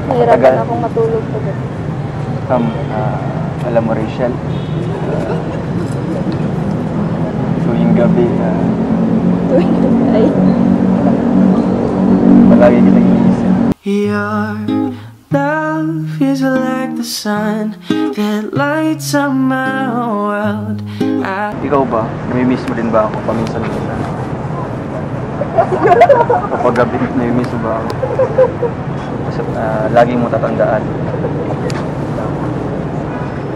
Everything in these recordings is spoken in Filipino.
Nahirapan akong matulog po. Alam mo, Rachel, tuwing gabi, Ay. palagi kitang iniisip. Your love is like the sun that lights up my world. Ikaw ba? Namimiss mo din ba ako paminsan-minsan? Kapag gabi, namimiss mo ba ako? Kasi lagi mo tatandaan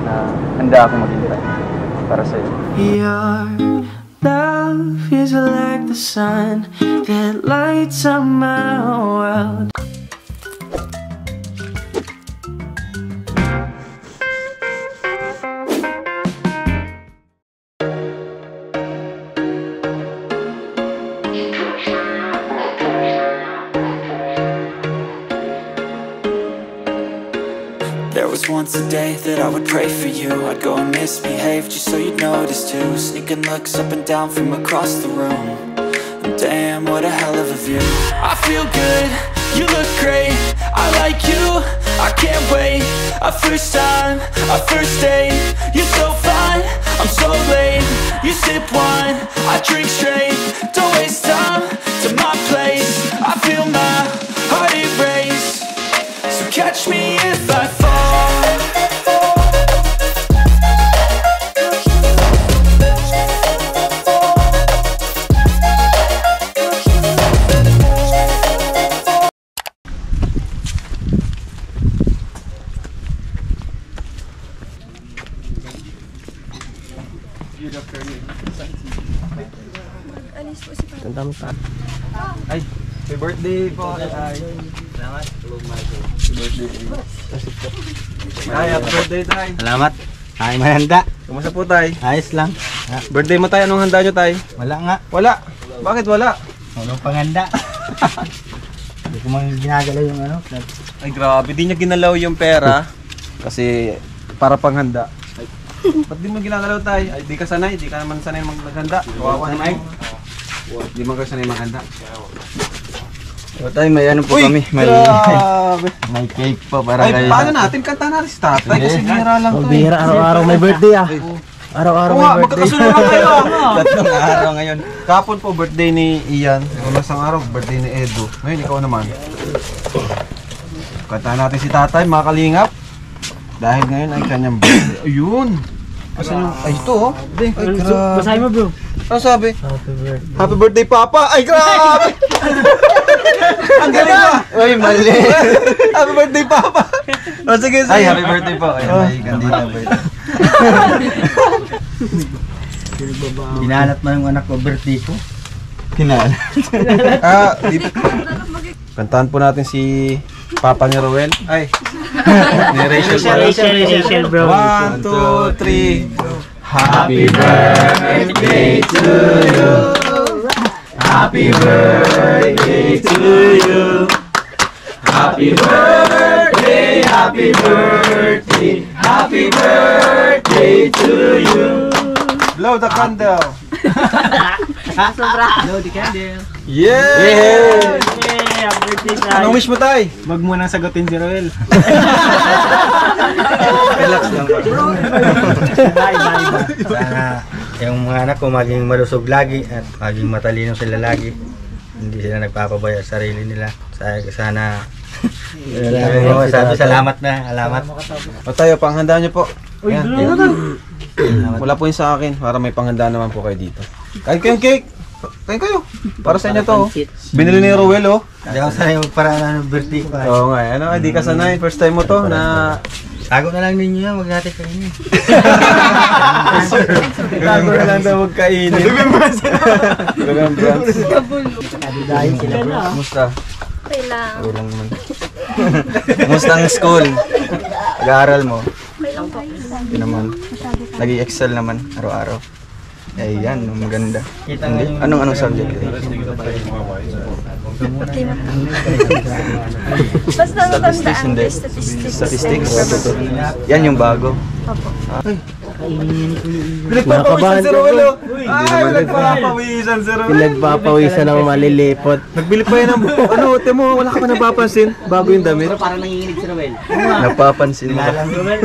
na handa ako maghintay para sa'yo. Your love is like the sun that lights up my world. There was once a day that I would pray for you. I'd go and misbehave just so you'd notice too. Sneaking looks up and down from across the room. And damn, what a hell of a view. I feel good, you look great, I like you, I can't wait. A first time, a first date. You're so fine, I'm so late. You sip wine, I drink straight. Don't waste time to my place. I feel my heart erase. So catch me if I fall. Ay, happy birthday po. Ay, salamat. Happy birthday. Ay, happy birthday, Tay. Salamat. Ay, mahanda. Kumusta po, Tay? Ayos lang. Birthday mo, Tay. Anong handa nyo, Tay? Wala nga. Wala. Bakit wala? Walang panganda. Hindi ko mang ginagalaw yung ano. Ay, grabe. Di niya ginalaw yung pera. Kasi para panghanda. Ay, ba't di mo ginagalaw, Tay? Ay, di ka sanay. Di ka naman sanay maghanda. Kawawa naman. Di mo ka sanay maghanda. O tayo, may ano po kami. May, may cake po para ay, kayo. paano natin? Kanta natin si Tatay. Kasi bihira lang to. Bihira, araw-araw may birthday ah. Araw-araw may birthday. Magkakasunod lang kayo. Tatlong araw ngayon. Kapon po birthday ni Ian. Una sang araw, birthday ni Edo. Ngayon, ikaw naman. Kanta natin si Tatay, mga kalingap. Dahil ngayon ay kanyang birthday. Ayun! Asan yung... Ay, ito oh. Ay, grabe. Basahin mo bro. Ano sabi? Happy birthday. Happy birthday, Papa! Ay, grabe! Ang galing ba? Uy, mali. Happy birthday, Papa! O, sige, sige. Ay, happy birthday po. Ay, may kandila birthday. Binalat mo yung anak ko birthday ko. Kinalat. Kantahan po natin si Papa ni Roel. Ay, ni Rachel. Rachel bro. 1, 2, 3. Happy birthday to you. Happy birthday to you. Happy birthday, happy birthday, happy birthday to you. Blow the candle. Blow the candle. Yeah! Happy birthday, Anong wish mo, Tay? wag mo nang sagutin si Roel. Relax lang ba? Sana yung mga anak ko maging malusog lagi at maging matalino sila lagi. Hindi sila nagpapabaya sa sarili nila. Sana salamat na. Salamat. O tayo, panghanda niyo po. Ayan. Wala po yun sa akin para may panghanda naman po kayo dito. Kain kayong cake. Kain kayo. Para sa inyo to. Binili ni Roel oh. Hindi ako sanay magparaan ng birthday ko. Oo nga, ano, hindi ka sanay. First time mo to na... Tago na lang ninyo yan, maghatid kayo niyo. Tago na lang daw magkainin. Remembrance. Kumusta? Okay lang. Okay lang naman. Kumusta ang school? Pag-aaral mo? Okay lang po. Hindi naman. Nag-i-excel naman araw-araw. Eh yan, maganda. Hindi? Anong subject? Basta natandaan Hindi. statistics. Statistics? Yan yung bago. Opo. Ay, Pinagpapawisan si Rolo. Ay, pinagpapawisan si Rolo. Pinagpapawisan ng malilipot. Nagbili pa yan ng, ano, temo, wala ka pa napapansin bago yung damit. Pero parang nanginginig si Roel. Napapansin mo. Roel,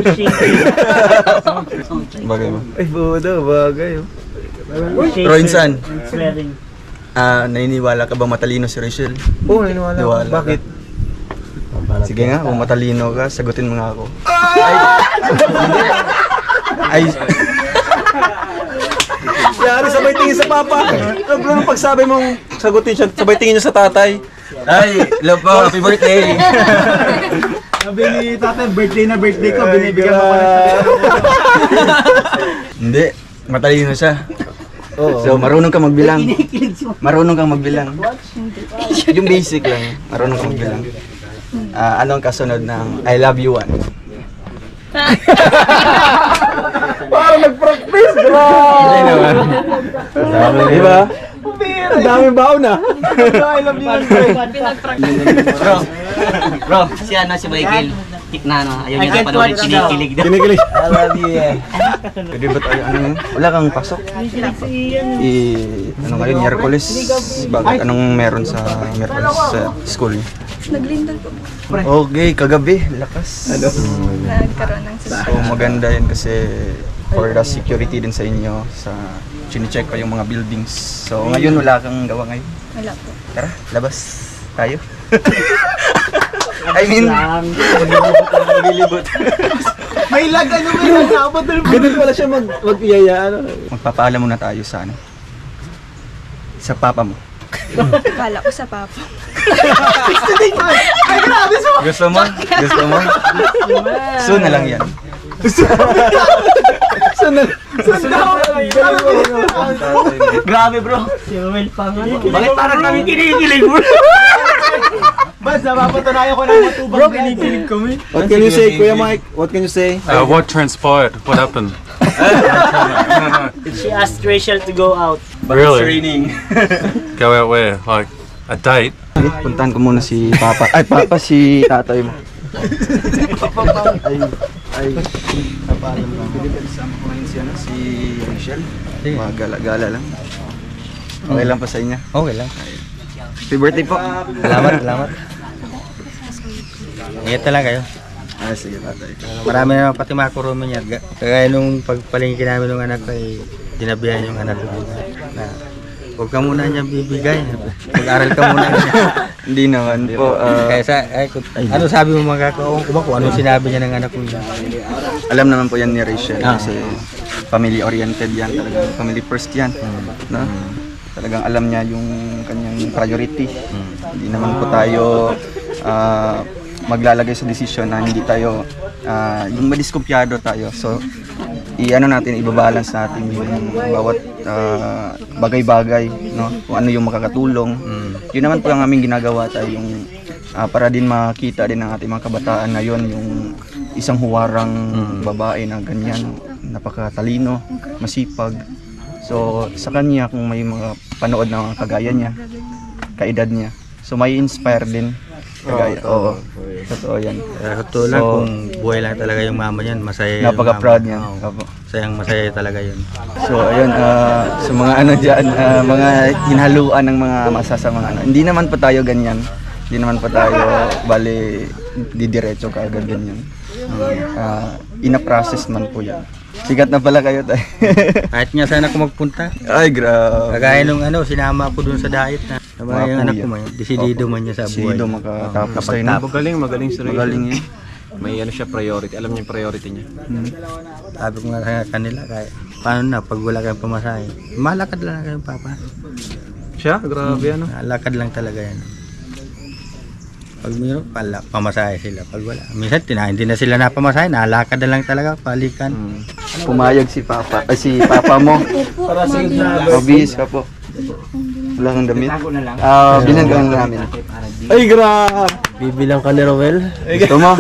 Bagay mo. Ay, budo, bagay. Roinsan, swearing. naniniwala ka ba matalino si Rachel? Oo, naniniwala. Niwala ka. Bakit? Sige nga, kung matalino ka, sagutin mo nga ako. Ay, Yari, sabay tingin sa papa. Bro, nung pagsabi mong sagutin siya, sabay tingin niya sa tatay. ay, love po, happy birthday! Sabi ni tatay, birthday na birthday ko, binibigyan mo pa Hindi, matalino siya. Oo. So, marunong ka magbilang. Marunong kang magbilang. Yung basic lang, marunong kang magbilang. Ano ang kasunod ng I love you one? Parang nag-practice, grabe! Diba? Ang daming baon na. I love you. Bro, si Michael. Na ayaw niya na panoorin, kinikilig daw. Kinikilig. I love you, Pwede ba tayo, ano, wala kang pasok? Ano ngayon, Miyerkules? Bakit? Anong meron sa Miyerkules sa school? Naglindol po. Okay, kagabi, lakas. Nagkaroon ng So maganda yun kasi for the security din sa inyo, sa chine-check pa yung mga buildings. So ngayon wala kang gawa ngayon. Wala po. Tara, labas tayo. I mean, maglilibot. May lag, ano may lag. Ganun pala siya mag-iyaya. Magpapaalam muna tayo sa ano? Sa papa mo. Kala ko sa papa. Gusto mo? Gusto mo? Soon na lang yan. Grabe bro. Si Roel pa nga. Bakit parang kami kinikilig bro? Bas, napapatunayan ko na matubang. Bro, kinikilig kami. What can you say, Kuya Mike? What can you say? What transpired? What happened? She asked Rachel to go out. Really? Training. Go out where? Like a date? Puntahan ko muna si Papa. Ay, Papa, si tatay mo. Ay, napaalam lang. Pwede ba isama ko ngayon si Michelle? Magala-gala lang. Okay lang pa sa inyo? Okay lang. Happy birthday po. Salamat. Ingat na lang kayo. Sige tatay. Marami naman pati mga kurumin yan. Kaya nung pagpalingki namin ng anak ko, dinabihan yung anak ko na huwag ka muna niya bibigay. Mag-aral ka muna niya. Hindi naman po. Ano sabi mo mga kung ano sinabi niya ng anak ko niya? Alam naman po yan ni Rachel kasi family oriented yan. Talagang family first yan. No? Talagang alam niya yung kanyang priority. Hindi naman po tayo maglalagay sa desisyon na hindi tayo yung madiskumpiyado tayo. So ibabalance natin yung bawat bagay-bagay, no? Kung ano yung makakatulong. Yun naman po ang aming ginagawa tayo yung para din makita din ng ating mga kabataan ngayon yung isang huwarang babae na ganyan, napakatalino, masipag. So sa kanya kung may mga panood na mga kagaya niya, kaedad niya. So may inspire din. Oo. Totoo yan. Totoo lang kung buhay lang talaga yung mama niyan, masaya yung napaka-proud niya. Masaya talaga yun. So ayun, sa mga ano dyan, mga hinhaluan ng mga masasamang ano. Hindi naman pa tayo ganyan. Hindi naman pa tayo bali didiretso kaagad ganyan. Ina-process man po yan. Sikat na pala kayo tayo. Kahit nga sana ako magpunta. Ay, grabe. Kagaya nung sinama ko dun sa diet na. Yung anak ko man, desidido man niya sa buhay. Desidido makatapos tayo na. Magaling si Rachel. Magaling yun. May ano siya priority. Alam niya yung priority niya. Sabi ko nga sa kanila, kaya, paano na pag wala kayong pamasahe? Malakad lang kayong papa. Siya? Grabe ano? Malakad lang talaga yan. Pag mayroon, pamasahe sila. Pag wala, minsan hindi na sila napamasahe, nalakad na lang talaga, palikan. Pumayag si Papa, si Papa mo. Para sa Mabihis ka po. Wala kang damit. Binanggang namin. Ay, grabe! Bibilang ka ni Roel. Gusto mo?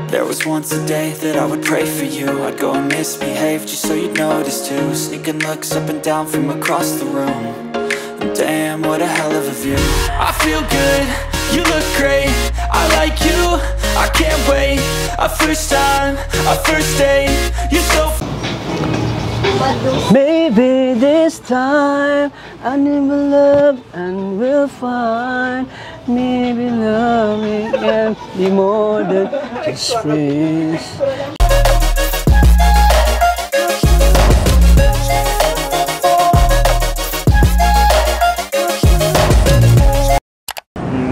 There was once a day that I would pray for you. I'd go and misbehave just so you'd notice too. Sneaking looks up and down from across the room. Damn, what a hell of a view. I feel good, you look great, I like you, I can't wait. A first time, a first date, you're so Maybe this time I never love and we'll find. Maybe loving can be more than just friends.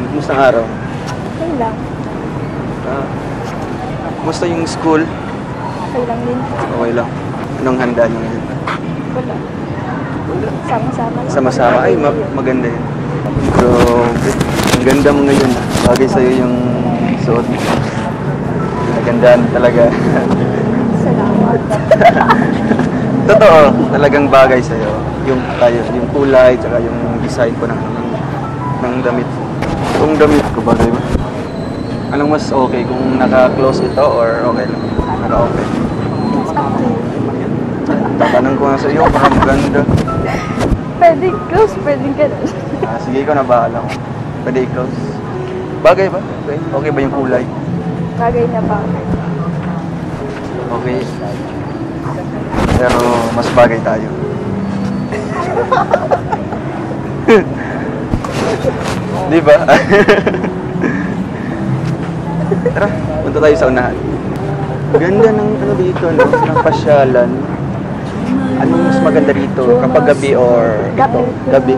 Kumusta ang araw? Okay lang. Kumusta yung school? Okay lang din. Okay lang. Anong handa niyo ngayon? Wala. Sama-sama lang. Sama-sama. Ay, maganda yun. Grabe. Ang ganda mo ngayon. Bagay sa'yo yung suot mo. Nagandaan talaga. Salamat. Totoo, talagang bagay sa'yo. Yung kulay, tsaka yung design ko ng damit. Itong damit ko, bagay ba? Anong mas okay? Kung naka-close ito or okay lang? Naka-open? It's up to you. Tatanong ko nga sa'yo, parang maganda. Pwede close, pwede ganun. Sige, ikaw na bahala ko. Pwede i-close. Bagay ba? Okay. Okay ba yung kulay? Bagay na ba? Okay. Pero mas bagay tayo. Di ba? Tara, punta tayo sa unahan. Ganda ng ano dito, no? Ng pasyalan. Anong mas maganda rito? Kapag gabi or ito? Gabi.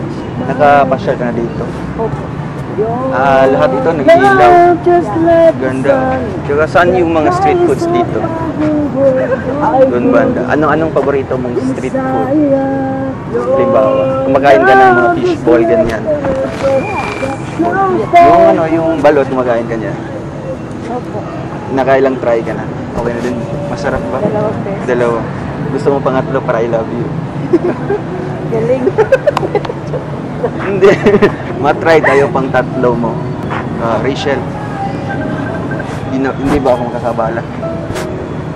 Nakapasyal ka na dito. Lahat ito nag-iilaw. Ganda. Tsaka saan yung mga street foods dito? Doon banda. Anong paborito mong street food? Halimbawa, kumakain ka ng mga fishball, ganyan. Yung balot, kumakain ka niyan. Nakailang try ka na. Okay na din. Masarap ba? Dalawa. Gusto mo pangatlo para I love you. Galing. Hindi. Matry tayo pang tatlo mo. Rachel. Hindi ba ako makakabala?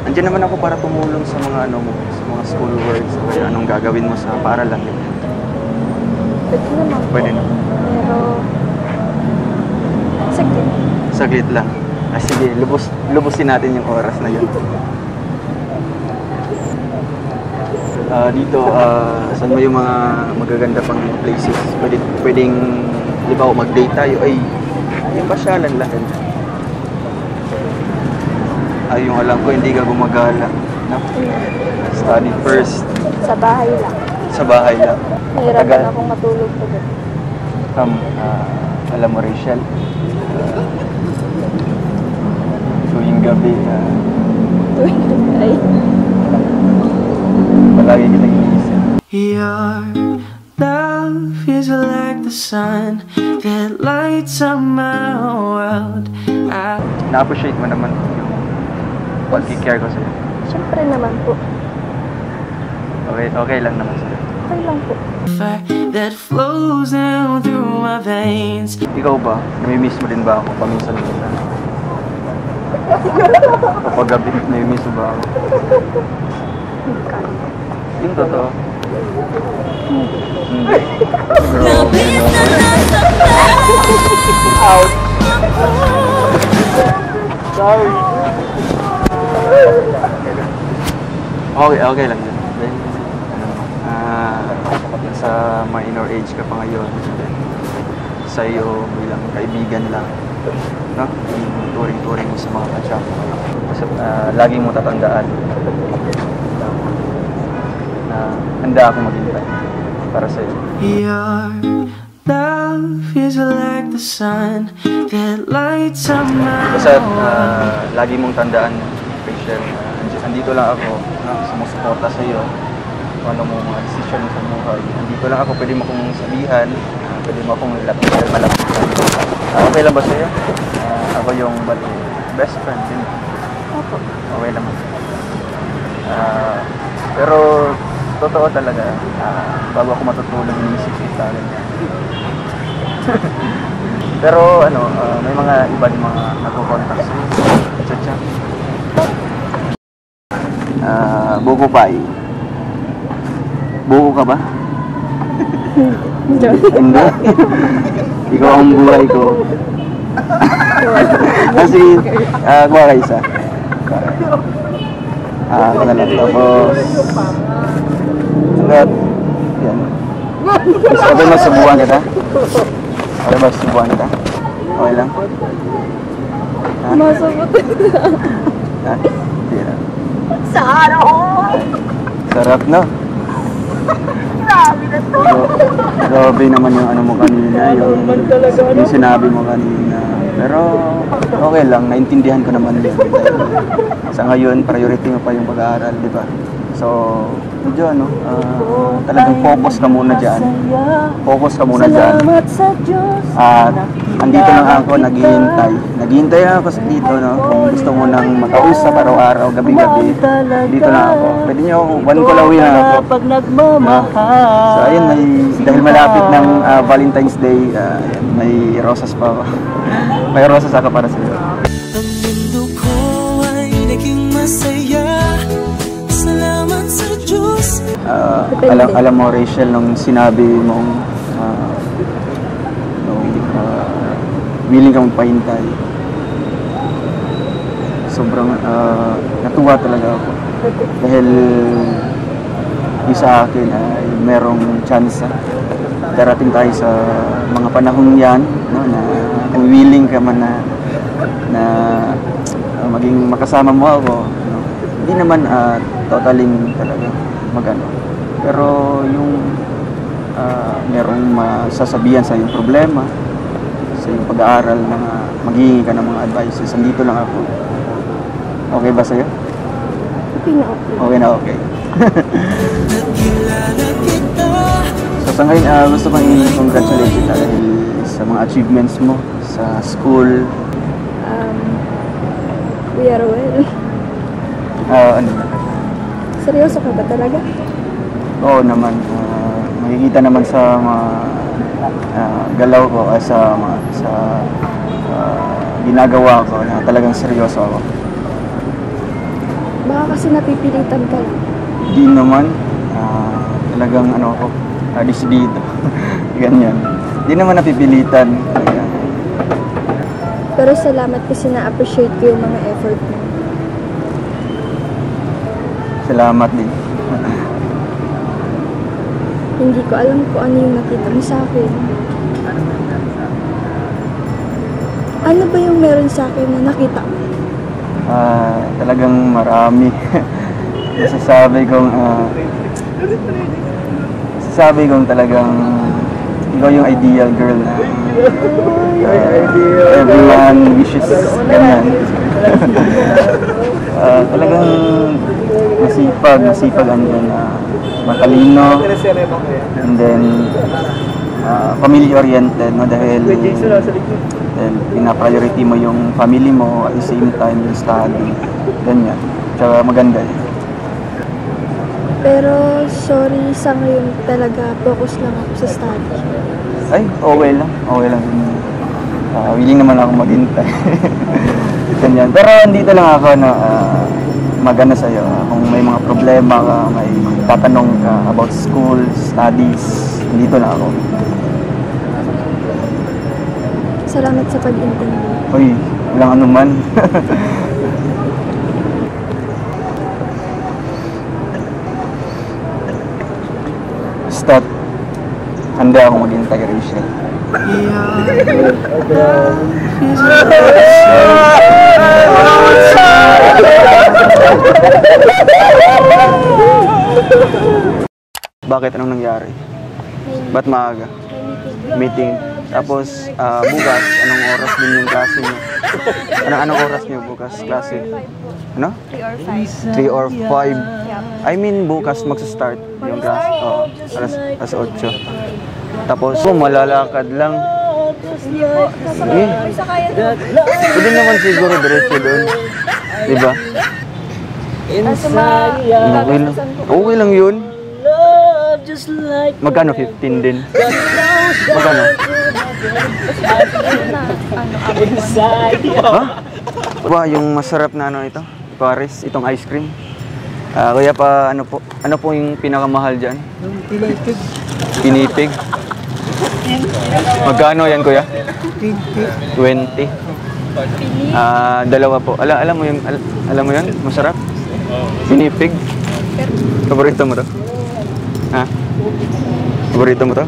Andiyan naman ako para tumulong sa mga ano mo, sa mga school works, o kaya anong gagawin mo sa paaralan. Pwede naman po. Pwede naman. Pero, saglit. Saglit lang. Sige, lubusin natin yung oras na yun. Dito, saan mo yung mga magaganda pang places? Pwedeng, di ba, mag-date tayo? Ay, yung pasyalan lang. Ay, yung alam ko, hindi ka gumagala. No? Study first. Sa bahay lang. Sa bahay lang. Nahirapan akong matulog sa gabi. Alam mo, Rachel, tuwing gabi, Ay. palagi kitang iniisip. Your love is like the sun that lights up my world. Na-appreciate mo naman yung pag-care ko sa'yo. Siyempre naman po. Okay lang naman sa'yo. Okay lang po. Fire that flows down through my veins. Ikaw ba? Namimiss mo din ba ako paminsan-minsan? Kapag gabi, namimiss mo ba ako? Yung totoo? Hindi. Grabe, no? Out. Sorry. Okay lang yun. Sa minor age ka pa ngayon. Sa'yo bilang kaibigan lang. No? Yung turing-turing mo sa mga katsya mo. Kasi lagi mo tatandaan na handa ako maghintay para sa'yo. Your love is like the sun that lights up my Basta world. lagi mong tandaan, Rachel, andito lang ako, sumusuporta sa'yo. Kung ano mo mga desisyon sa buhay. Andito lang ako, pwede mo akong sabihan, pwede mo akong malapitan. Okay lang ba sa'yo? Ako yung best friend din. Opo. Okay lang. Pero totoo talaga, bago ako matutulong, inisip kita. Pero may mga iba din mga nagko-contact sa'yo. Chat-chat. Buko Pai. Buko ka ba? Hindi. Ikaw ang buhay ko. Kasi, kuha ka isa. Ako na lang. Tapos, hanggat, yan. Tapos, okay ba subuhan kita? Okay ba subuhan kita? Okay lang? Ha? Masabot. Ha? Hindi lang. Sarap! Sarap, no? Grabe na to. Grabe naman yung ano mo kanina, yung sinabi mo kanina. Pero okay lang, naintindihan ko naman yun. Sa ngayon, priority mo pa yung pag-aaral, di ba? So, medyo ano, talagang focus ka muna dyan. Focus ka muna dyan. At andito lang ako, naghihintay. Naghihintay ako dito, no? Kung gusto mo nang makausap araw-araw, gabi-gabi, dito na ako. Pwede nyo, one call away na ako. No? So, ayun, dahil malapit ng Valentine's Day, may rosas pa ako. May rosas ako para sa'yo. Ang mundo ko ay naging masaya. Salamat sa Diyos. Alam mo, Rachel, nung sinabi mong willing kang magpahintay, sobrang natuwa talaga ako. Dahil yung sa akin ay merong chance. Darating tayo sa mga panahon yan, no, na kung willing ka man na maging makasama mo ako, no? Hindi naman totaling talaga magano. Pero yung merong masasabihan sa iyong problema, sa iyong pag-aaral na maghihingi ka ng mga advices, andito lang ako. Okay ba sa'yo? Okay na okay. Okay na okay. So sa ngayon, gusto kong i-congratulate kita dahil sa mga achievements mo sa school. We are well. Ano na? Seryoso ka ba talaga? Oo naman. Makikita naman sa mga galaw ko, sa ginagawa ko na talagang seryoso ako. Baka kasi napipilitan ka lang. Di naman. Talagang ano ako, disidido. Ganyan. Di naman napipilitan. Ganyan. Pero salamat kasi na-appreciate ko yung mga effort mo. Salamat din. Hindi ko alam kung ano yung nakita mo sa akin. Ano ba yung meron sa akin na nakita mo? Talagang marami. Sasabi kong talagang ikaw yung ideal girl na everyone wishes ganyan. Talagang masipag andyan, matalino, and then family-oriented, no? Dahil pina-priority mo yung family mo at the same time yung study, ganyan. Tsaka maganda yun. Pero sorry, sa ngayon talaga focus lang ako sa study. Ay, okay lang. Okay lang. Willing naman ako maghintay. Ganyan. Pero andito lang ako na magana sa'yo. Kung may mga problema ka, may tatanong ka about school, studies, andito lang ako. Salamat sa pag-intindi. Uy, walang anuman. Stop. Handa ako maghintay, Rachel. Bakit? Anong nangyari? Ba't maaga? Meeting. Tapos, bukas, anong oras din yung klase niyo? Anong oras niyo bukas klase? Ano? 3 or 5. I mean, bukas magsa-start yung klase. Oo, alas 8. Tapos, malalakad lang. Pwede naman siguro diretso doon. Diba? Okay lang yun. Magkano? 15 din. Magkano? Ha? Ba, yung masarap na ano ito? Paris, itong ice cream. Kuya pa, ano po yung pinakamahal dyan? Pinipig. Pinipig? Magkano yan, kuya? 20. Dalawa po. Alam mo yun? Masarap? Pinipig? Paborito mo to? Ha? Paborito mo to?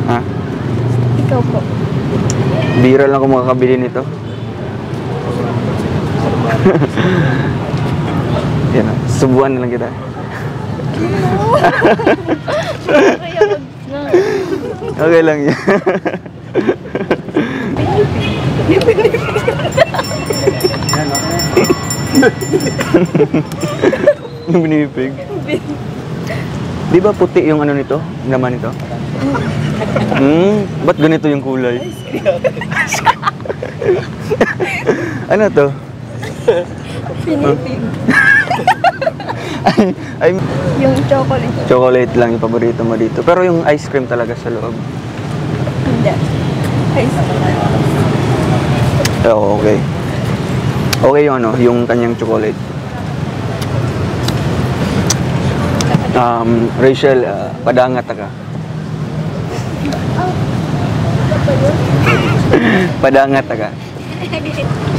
Ha? Ikaw po. Bira lang kung makakabili nito. Yan, subuan na lang kita. Okay lang yan. Yung binibig. Di ba puti yung ano nito? Naman nito? Ba't ganito yung kulay? Ano to? Pinipig. Ay, Yung chocolate. chocolate lang yung paborito mo dito. Pero yung ice cream talaga sa loob. Hindi. Ice cream. Oo, okay. Okay yung ano, yung kanyang chocolate. Rachel, padangat ka. Padangat ka.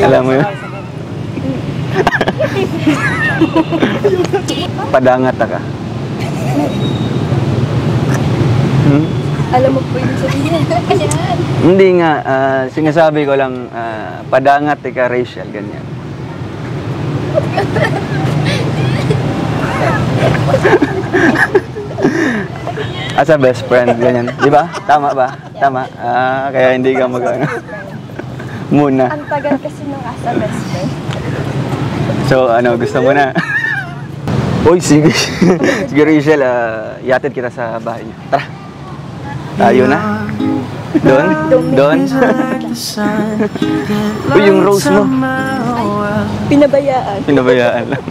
Alam mo yun? Padangat ka. Alam mo po yung sabihin. Ayan. Hindi nga, sinasabi ko lang, padangat ka, Rachel, ganyan. As a best friend, ganyan. Di ba? Tama ba? Tama. Kaya hindi ka mag-ano. Muna. Ang tagal kasi nung asa best friend. So, ano, gusto mo na? Uy, sige. Sige, Rachel, ihatid kita sa bahay niyo. Tara. Tayo na. Doon? Doon? Uy, yung rose mo. Pinabayaan. Pinabayaan lang.